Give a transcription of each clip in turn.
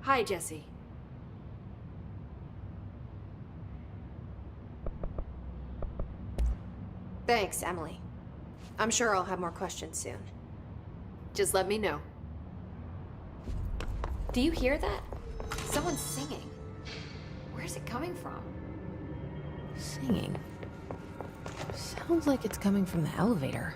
Hi, Jesse. Thanks, Emily. I'm sure I'll have more questions soon. Just let me know. Do you hear that? Someone's singing. Where's it coming from? Singing? Sounds like it's coming from the elevator.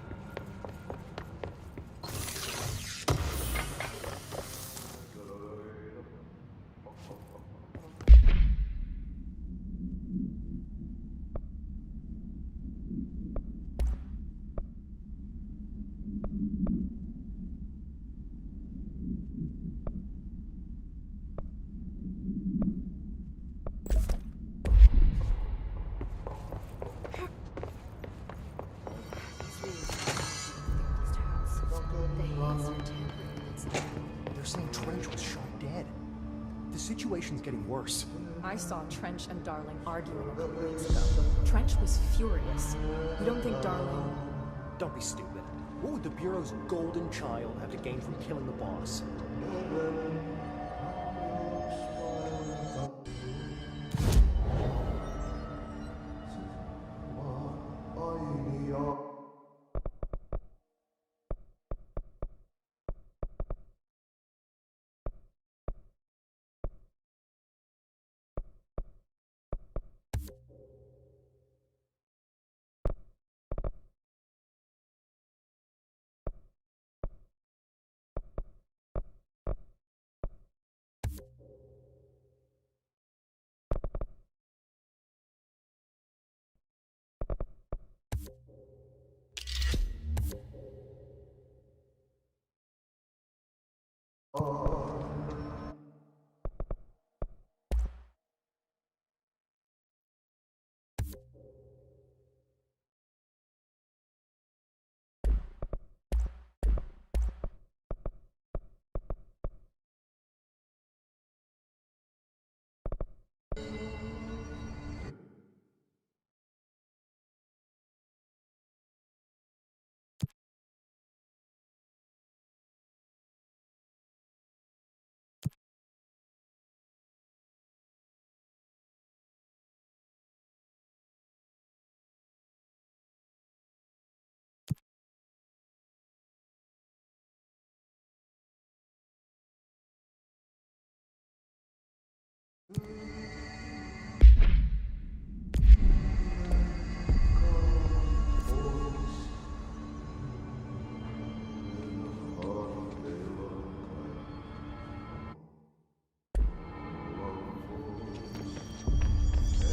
They're saying Trench was shot dead. The situation's getting worse. I saw Trench and Darling arguing a couple weeks ago. Trench was furious. You don't think Darling... Don't be stupid. What would the Bureau's golden child have to gain from killing the boss?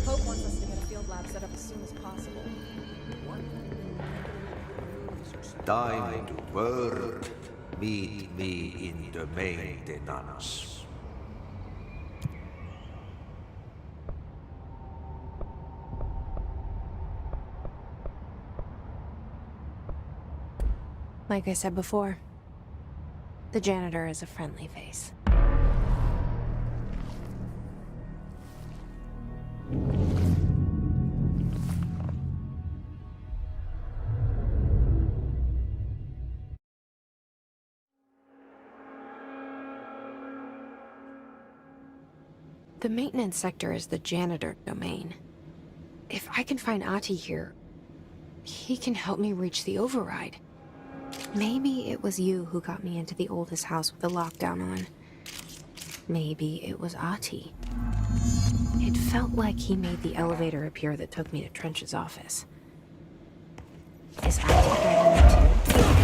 Hope wants us to get a field lab set up as soon as possible. Time to work. Meet me in the maintenance. Like I said before, the janitor is a friendly face. The maintenance sector is the janitor domain. If I can find Ahti here, he can help me reach the override. Maybe it was you who got me into the oldest house with the lockdown on. Maybe it was Ahti. It felt like he made the elevator appear that took me to Trench's office. Is Ahti driving me too?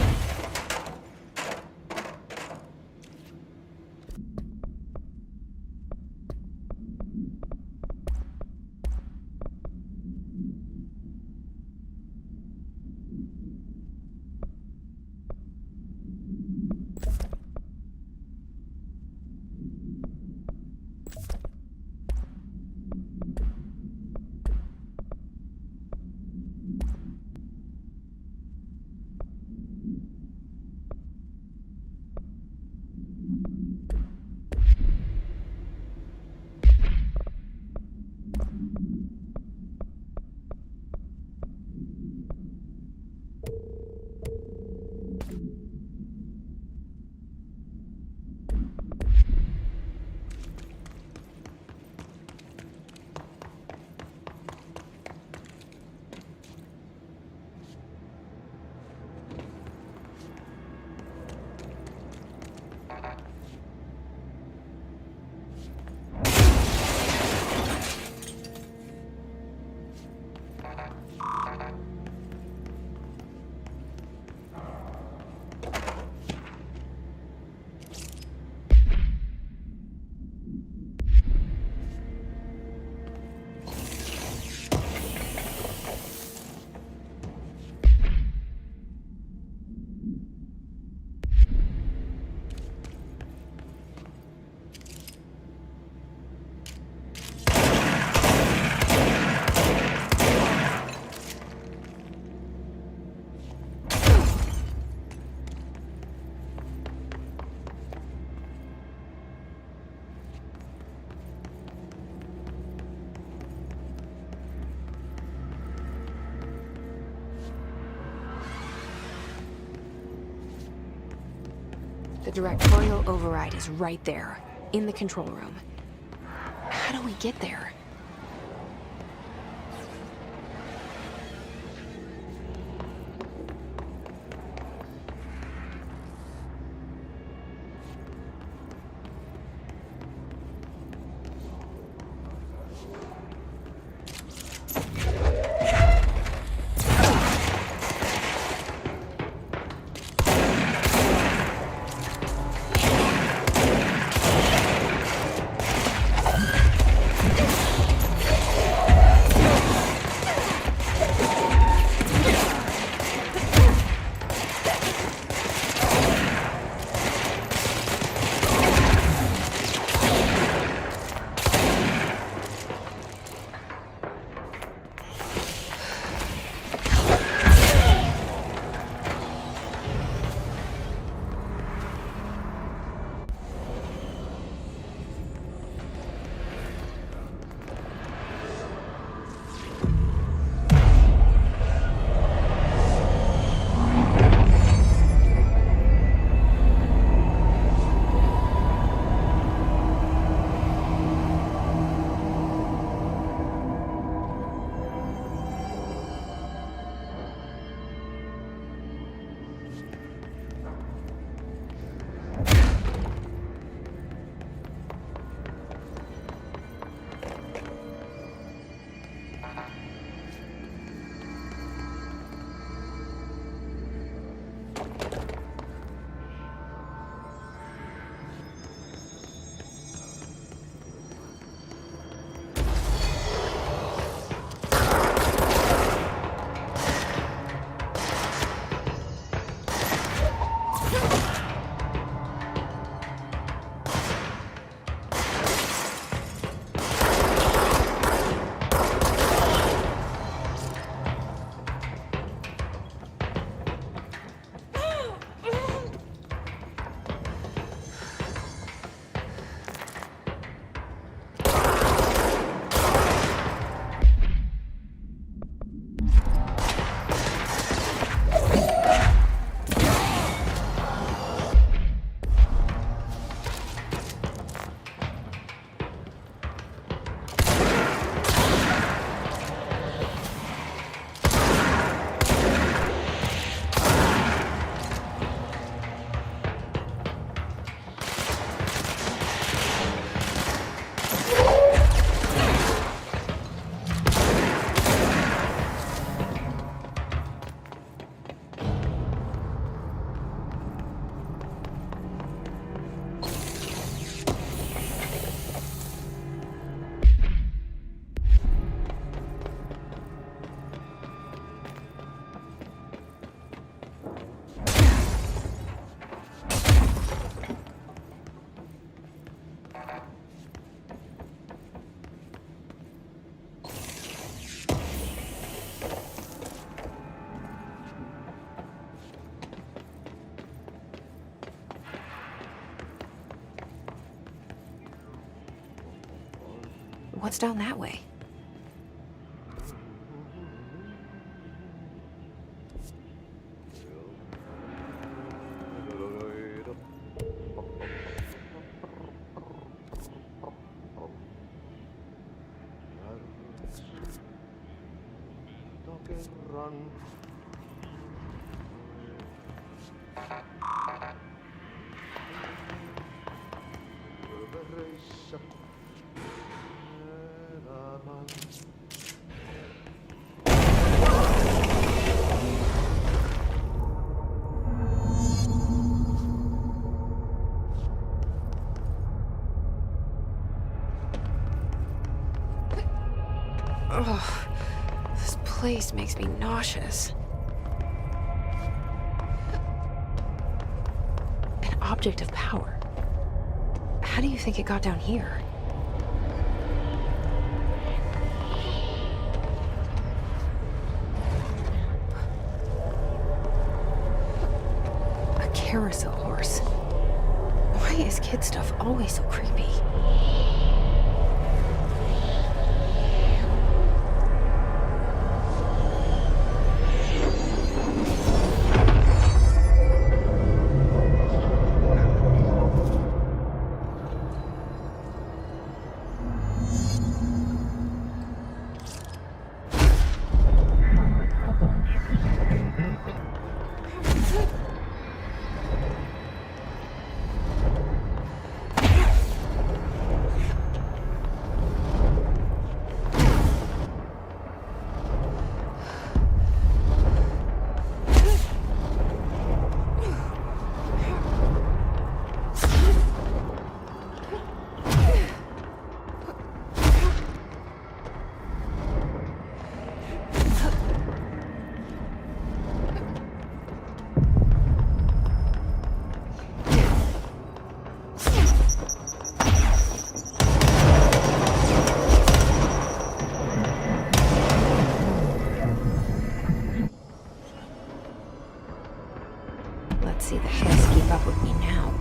The directorial override is right there, in the control room. How do we get there? What's down that way? Ugh, this place makes me nauseous. An object of power. How do you think it got down here? A carousel horse. Why is kid stuff always so creepy? Let's see the hess keep up with me now.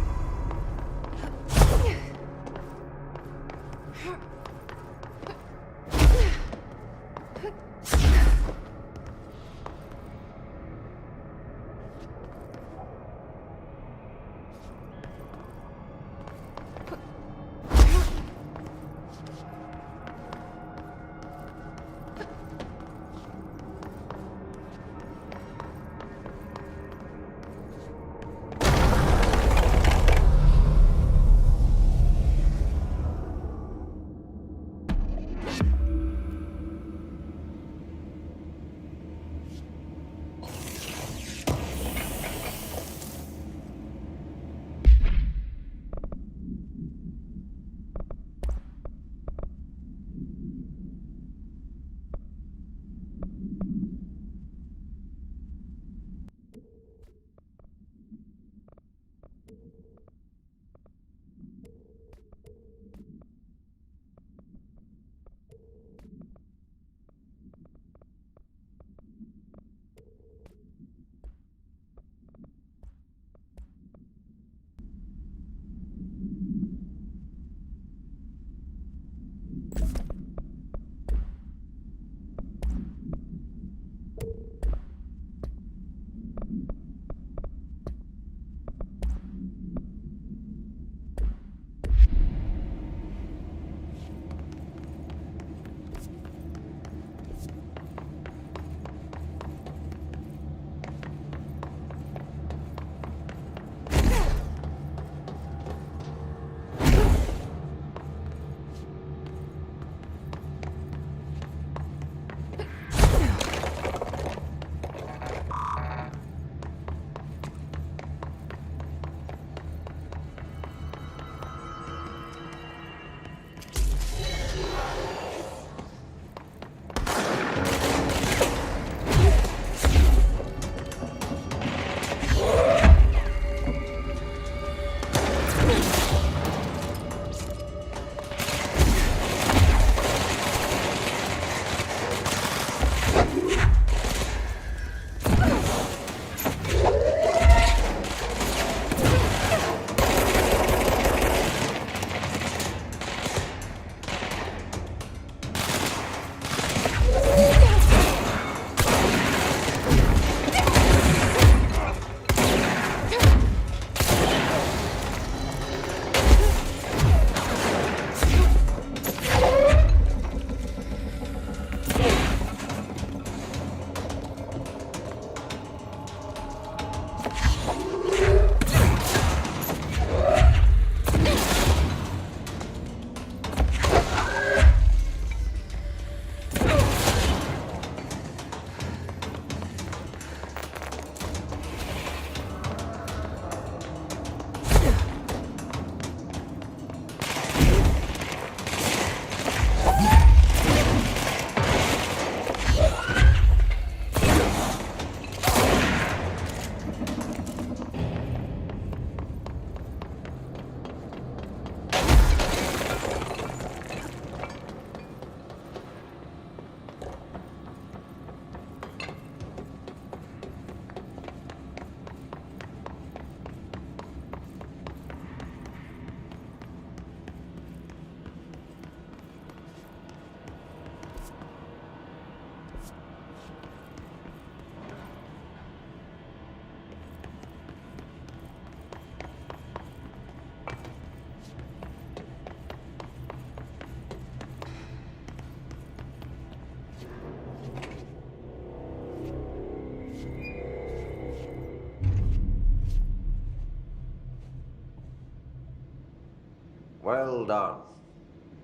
Well done.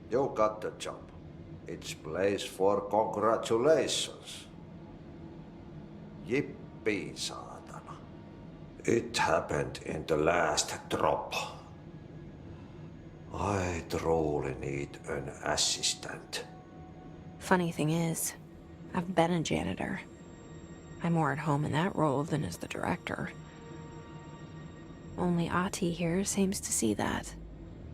You got the job. It's place for congratulations. Yippee, saatana. It happened in the last drop. I truly need an assistant. Funny thing is, I've been a janitor. I'm more at home in that role than as the director. Only Ahti here seems to see that.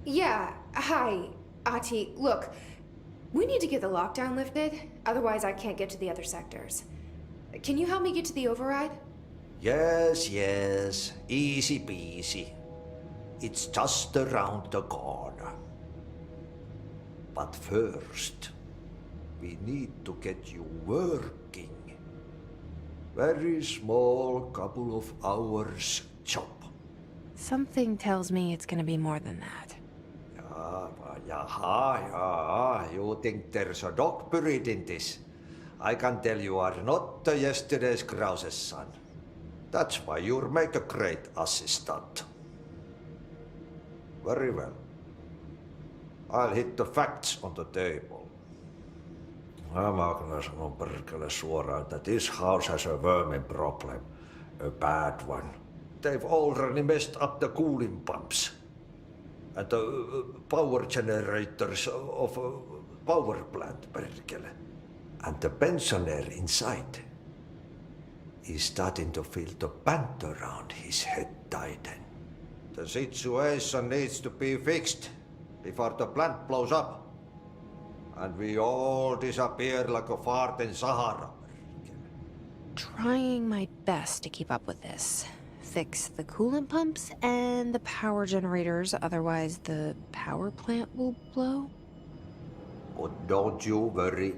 Yeah, hi, Ahti. Look, we need to get the lockdown lifted, otherwise I can't get to the other sectors. Can you help me get to the override? Yes, yes, easy peasy. It's just around the corner. But first, we need to get you working. Very small, couple of hours job. Something tells me it's gonna be more than that. Yeah. You think there's a dog buried in this? I can tell you are not yesterday's Krause's son. That's why you'll make a great assistant. Very well. I'll hit the facts on the table. Mä kyllä sanon perkele suoraan, that this house has a vermin problem. A bad one. They've already messed up the cooling pumps. And the power generators of a power plant, perkele. And the pensioner inside is starting to feel the band around his head tighten. The situation needs to be fixed before the plant blows up. And we all disappear like a fart in Sahara. Trying my best to keep up with this. Fix the coolant pumps and the power generators, otherwise the power plant will blow. But don't you worry.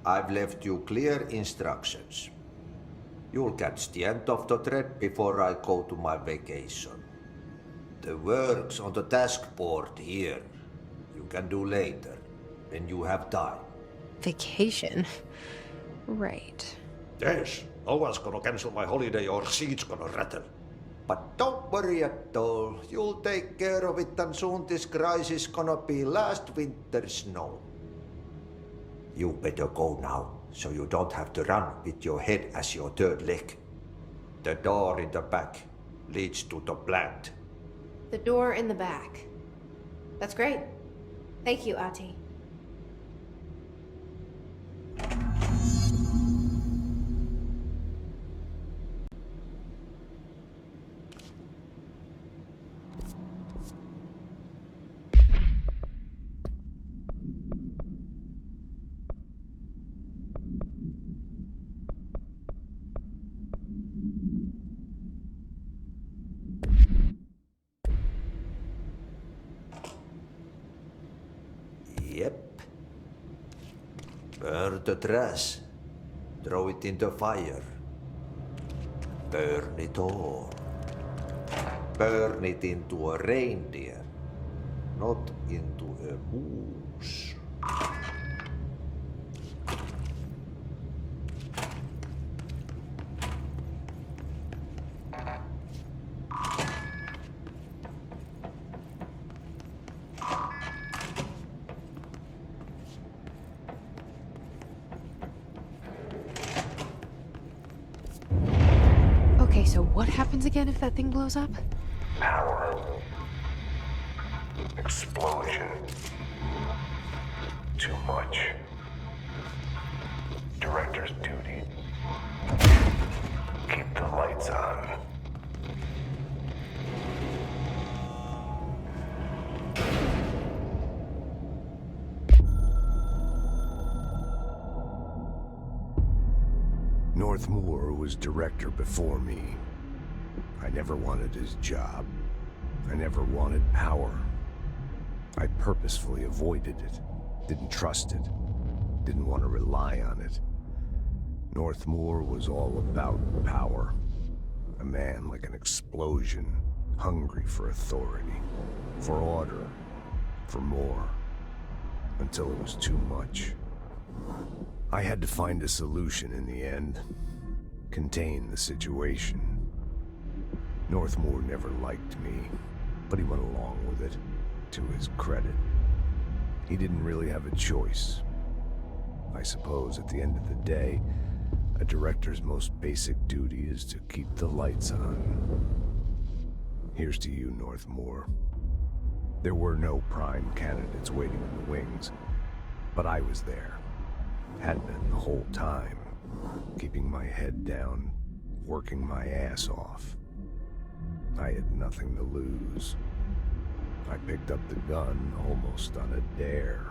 I've left you clear instructions. You'll catch the end of the thread before I go to my vacation. The work's on the task board here. You can do later, when you have time. Vacation? Right. Yes, no one's gonna cancel my holiday or seat's gonna rattle. But don't worry at all. You'll take care of it and soon this crisis gonna be last winter's snow. You better go now, so you don't have to run with your head as your third leg. The door in the back leads to the plant. The door in the back. That's great. Thank you, Ati. Yep. Burn the trash. Throw it in the fire. Burn it all. Burn it into a reindeer, not into a moose. Okay, so what happens again if that thing blows up? Power. Explosion. Too much. Director's duty. Keep the lights on. Northmoor was director before me. I never wanted his job. I never wanted power. I purposefully avoided it. Didn't trust it. Didn't want to rely on it. Northmoor was all about power. A man like an explosion, hungry for authority, for order, for more, until it was too much. I had to find a solution in the end. Contain the situation. Northmoor never liked me, but he went along with it, to his credit. He didn't really have a choice. I suppose at the end of the day, a director's most basic duty is to keep the lights on. Here's to you, Northmoor. There were no prime candidates waiting in the wings, but I was there. Had been the whole time, keeping my head down, working my ass off. I had nothing to lose. I picked up the gun almost on a dare.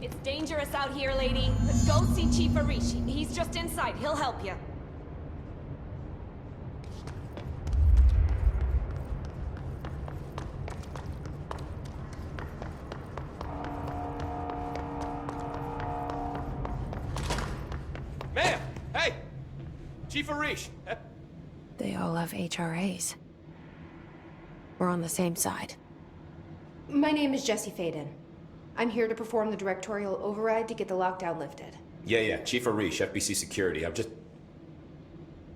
It's dangerous out here, lady. Go see Chief Arishi. He's just inside. He'll help you. Ma'am! Hey! Chief Arish! They all have HRAs. We're on the same side. My name is Jesse Faden. I'm here to perform the directorial override to get the lockdown lifted. Yeah, Chief Arish, FBC Security. I'm just...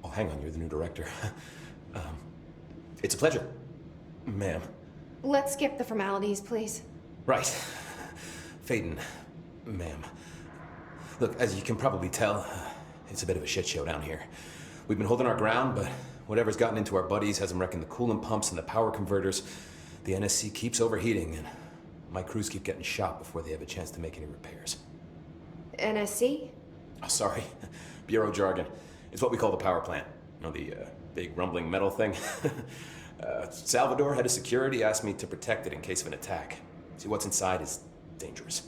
Oh, hang on, you're the new director. It's a pleasure, ma'am. Let's skip the formalities, please. Right. Faden, ma'am. Look, as you can probably tell, it's a bit of a shit show down here. We've been holding our ground, but whatever's gotten into our buddies has them wrecking the coolant pumps and the power converters. The NSC keeps overheating, and my crews keep getting shot before they have a chance to make any repairs. NSC? Oh, sorry. Bureau jargon. It's what we call the power plant. You know, the big rumbling metal thing? Salvador, head of security, asked me to protect it in case of an attack. See, what's inside is dangerous.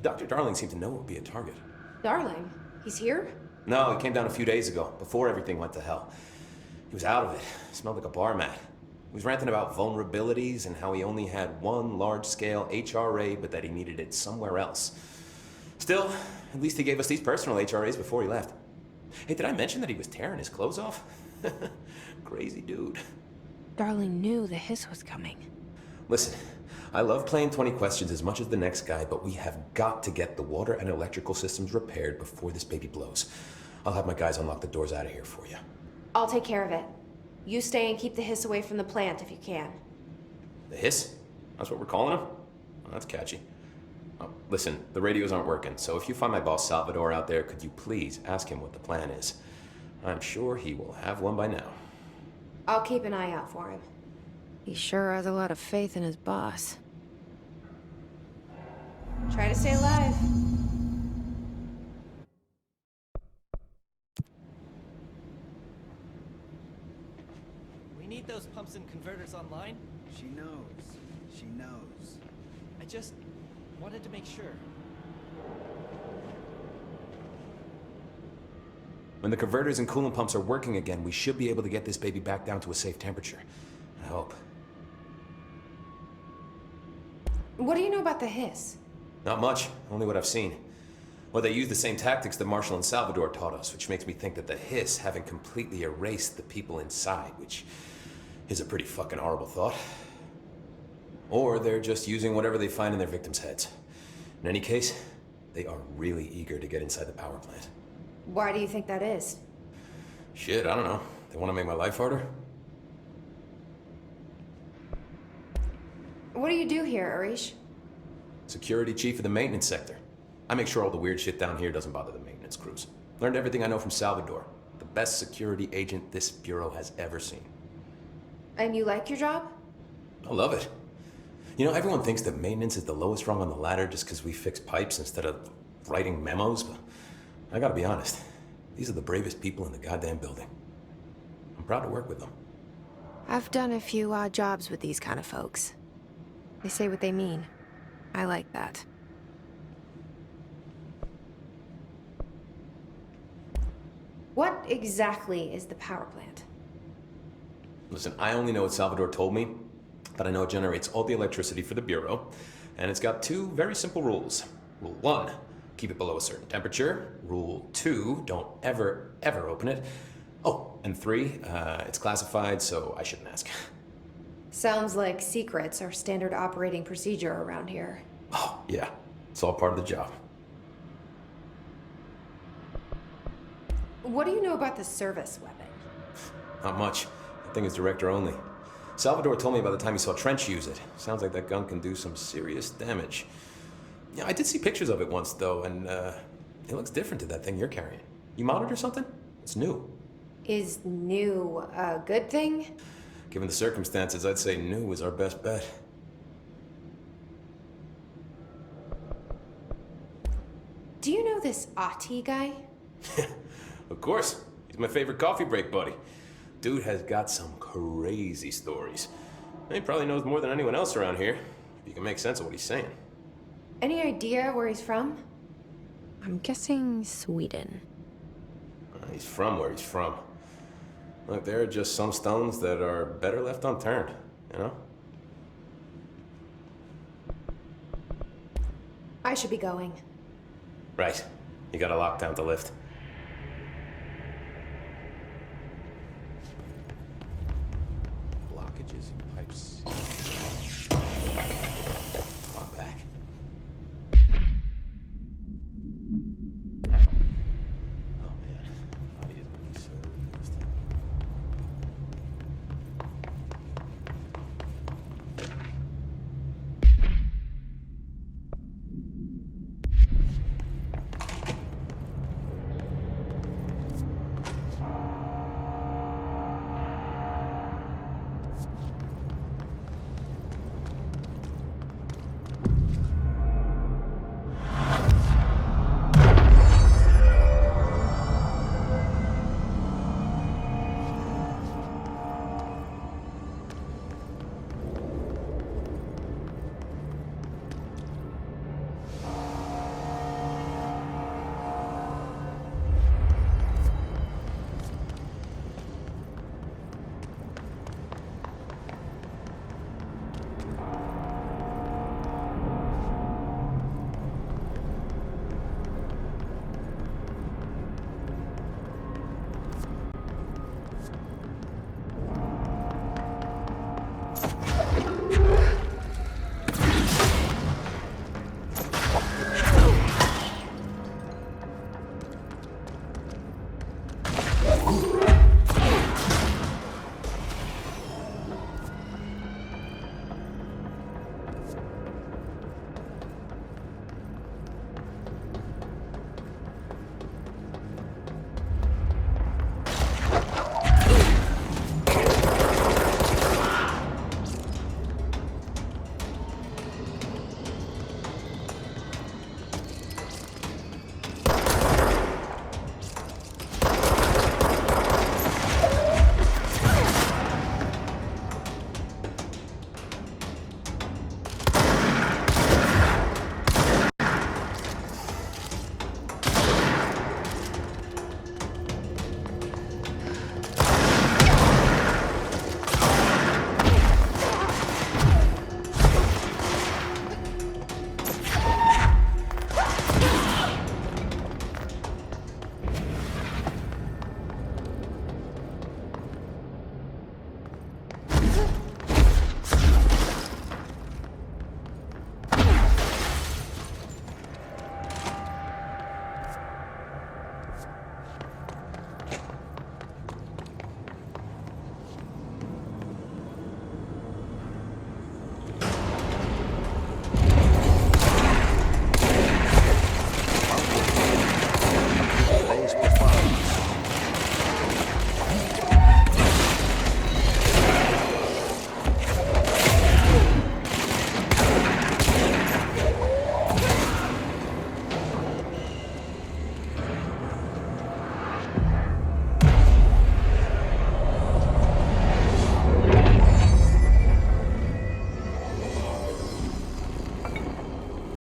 Dr. Darling seemed to know it would be a target. Darling? He's here? No, he came down a few days ago, before everything went to hell. He was out of it. Smelled like a bar mat. He was ranting about vulnerabilities and how he only had one large-scale HRA, but that he needed it somewhere else. Still, at least he gave us these personal HRAs before he left. Hey, did I mention that he was tearing his clothes off? Crazy dude. Darling knew the hiss was coming. Listen, I love playing 20 questions as much as the next guy, but we have got to get the water and electrical systems repaired before this baby blows. I'll have my guys unlock the doors out of here for you. I'll take care of it. You stay and keep the hiss away from the plant if you can. The hiss? That's what we're calling him? Oh, that's catchy. Oh, listen, the radios aren't working, so if you find my boss Salvador out there, could you please ask him what the plan is? I'm sure he will have one by now. I'll keep an eye out for him. He sure has a lot of faith in his boss. Try to stay alive. We need those pumps and converters online. She knows. She knows. I just wanted to make sure. When the converters and coolant pumps are working again, we should be able to get this baby back down to a safe temperature. I hope. What do you know about the hiss? Not much, only what I've seen. Well, they use the same tactics that Marshall and Salvador taught us, which makes me think that the hiss haven't completely erased the people inside, which is a pretty fucking horrible thought. Or they're just using whatever they find in their victims' heads. In any case, they are really eager to get inside the power plant. Why do you think that is? Shit, I don't know. They want to make my life harder? What do you do here, Arish? Security chief of the maintenance sector. I make sure all the weird shit down here doesn't bother the maintenance crews. Learned everything I know from Salvador. The best security agent this bureau has ever seen. And you like your job? I love it. You know, everyone thinks that maintenance is the lowest rung on the ladder just because we fix pipes instead of writing memos, but I gotta be honest. These are the bravest people in the goddamn building. I'm proud to work with them. I've done a few odd jobs with these kind of folks. They say what they mean. I like that. What exactly is the power plant? Listen, I only know what Salvador told me, but I know it generates all the electricity for the Bureau, and it's got two very simple rules. Rule 1, keep it below a certain temperature. Rule 2, don't ever, ever open it. Oh, and 3, it's classified, so I shouldn't ask. Sounds like secrets are standard operating procedure around here. Oh, yeah. It's all part of the job. What do you know about the service weapon? Not much. That thing is director only. Salvador told me by the time he saw Trench use it. Sounds like that gun can do some serious damage. Yeah, I did see pictures of it once, though, and it looks different to that thing you're carrying. You modded or something? It's new. Is new a good thing? Given the circumstances, I'd say new is our best bet. Do you know this Ati guy? Of course. He's my favorite coffee break buddy. Dude has got some crazy stories. He probably knows more than anyone else around here, if you can make sense of what he's saying. Any idea where he's from? I'm guessing Sweden. He's from where he's from. Look, there are just some stones that are better left unturned, you know? I should be going. Right. You gotta lock down the lift. Blockages in pipes.